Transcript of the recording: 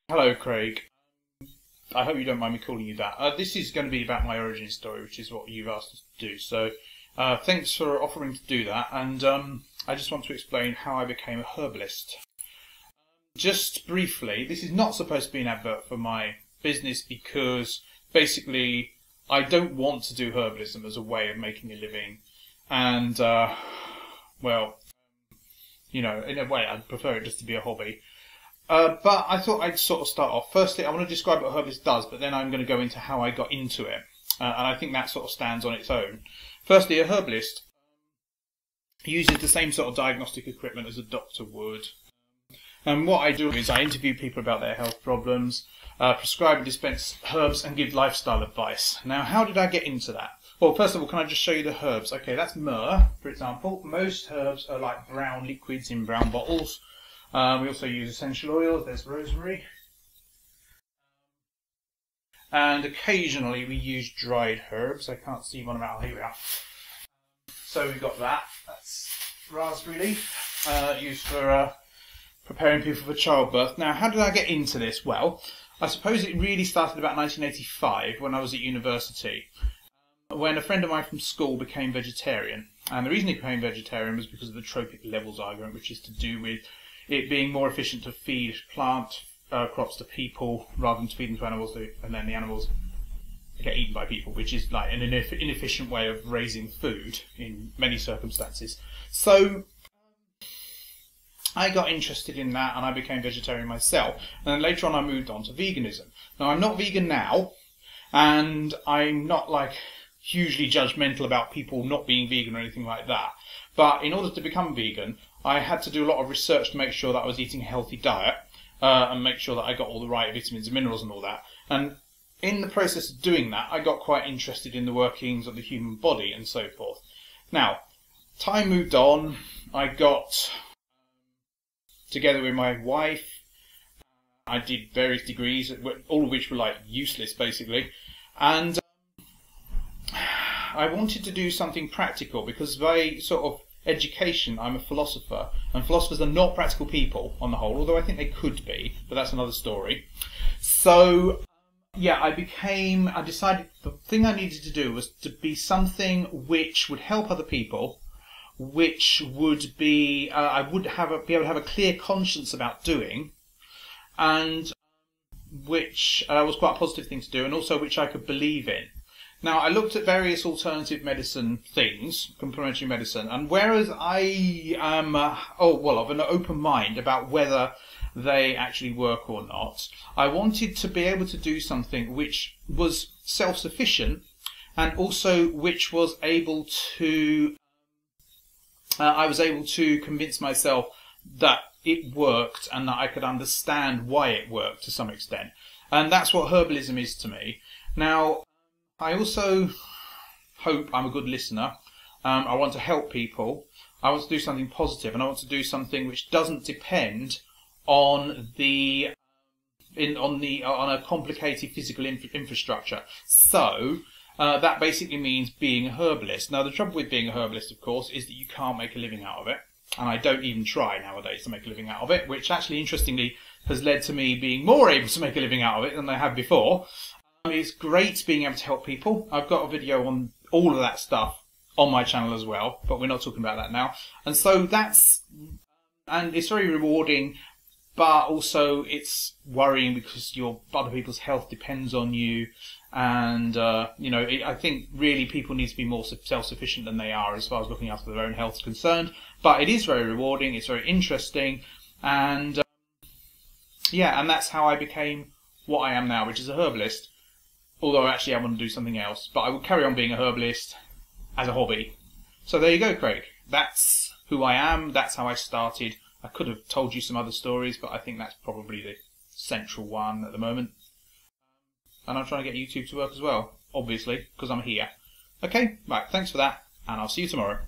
Hello, Craig. I hope you don't mind me calling you that. This is going to be about my origin story, which is what you've asked us to do. So, thanks for offering to do that. And I just want to explain how I became a herbalist. Just briefly, this is not supposed to be an advert for my business because basically I don't want to do herbalism as a way of making a living. And, well, in a way, I'd prefer it just to be a hobby. But I thought I'd sort of start off. Firstly, I want to describe what a herbalist does, but then I'm going to go into how I got into it. And I think that sort of stands on its own. Firstly, a herbalist uses the same sort of diagnostic equipment as a doctor would. And what I do is I interview people about their health problems, prescribe and dispense herbs, and give lifestyle advice. Now, how did I get into that? Well, first of all, can I just show you the herbs? Okay, that's myrrh, for example. Most herbs are like brown liquids in brown bottles. We also use essential oils. There's rosemary. And occasionally we use dried herbs. I can't see one of them out. Here we are. So we've got that. That's raspberry leaf, used for preparing people for childbirth. Now, how did I get into this? Well, I suppose it really started about 1985 when I was at university, when a friend of mine from school became vegetarian. And the reason he became vegetarian was because of the tropic levels argument, which is to do with it being more efficient to feed plant crops to people rather than to feed them to animals, and then the animals get eaten by people, which is like an inefficient way of raising food in many circumstances. So I got interested in that and I became vegetarian myself. And then later on I moved on to veganism. Now, I'm not vegan now, and I'm not like hugely judgmental about people not being vegan or anything like that. But in order to become vegan, I had to do a lot of research to make sure that I was eating a healthy diet and make sure that I got all the right vitamins and minerals and all that. And in the process of doing that, I got quite interested in the workings of the human body and so forth. Now, time moved on. I got together with my wife. I did various degrees, all of which were like useless basically. And I wanted to do something practical because by sort of education, I'm a philosopher, and philosophers are not practical people on the whole, although I think they could be, but that's another story. So, yeah, I decided the thing I needed to do was to be something which would help other people, which would be, I would be able to have a clear conscience about doing, and which was quite a positive thing to do, and also which I could believe in. Now, I looked at various alternative medicine things, complementary medicine, and whereas I am, of an open mind about whether they actually work or not, I wanted to be able to do something which was self-sufficient and also which was able to, I was able to convince myself that it worked and that I could understand why it worked to some extent. And that's what herbalism is to me. Now, I also hope I'm a good listener. I want to help people. I want to do something positive, and I want to do something which doesn't depend on on a complicated physical infrastructure. So that basically means being a herbalist. Now, the trouble with being a herbalist, of course, is that you can't make a living out of it, and I don't even try nowadays to make a living out of it, which actually, interestingly, has led to me being more able to make a living out of it than I have before. It's great being able to help people. I've got a video on all of that stuff on my channel as well, but we're not talking about that now. And so and it's very rewarding, but also it's worrying because other people's health depends on you. And, I think really people need to be more self-sufficient than they are as far as looking after their own health is concerned. But it is very rewarding, it's very interesting, and and that's how I became what I am now, which is a herbalist. Although actually I want to do something else, but I will carry on being a herbalist as a hobby. So there you go, Craig. That's who I am, that's how I started. I could have told you some other stories, but I think that's probably the central one at the moment. And I'm trying to get YouTube to work as well, obviously, because I'm here. Okay, right, thanks for that, and I'll see you tomorrow.